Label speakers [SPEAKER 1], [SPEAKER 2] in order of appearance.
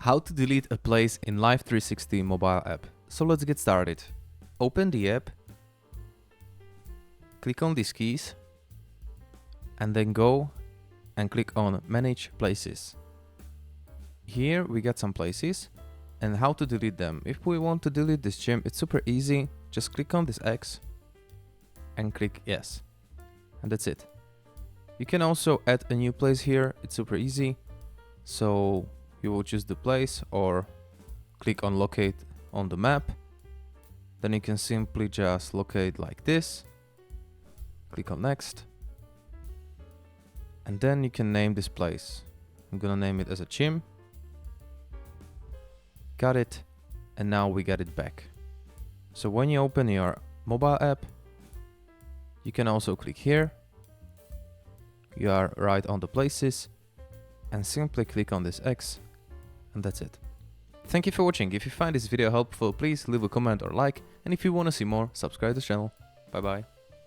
[SPEAKER 1] How to delete a place in Life360 mobile app. So let's get started. Open the app, click on these keys, and then go and click on Manage Places. Here we got some places and how to delete them. If we want to delete this gym, it's super easy. Just click on this X and click Yes. And that's it. You can also add a new place here. It's super easy. So you will choose the place or click on Locate on the map. Then you can simply just locate like this. Click on Next. And then you can name this place. I'm gonna name it as a gym. Got it. And now we got it back. So when you open your mobile app, you can also click here. You are right on the places and simply click on this X, and that's it. Thank you for watching. If you find this video helpful, please leave a comment or like, and if you want to see more, subscribe to the channel. Bye bye.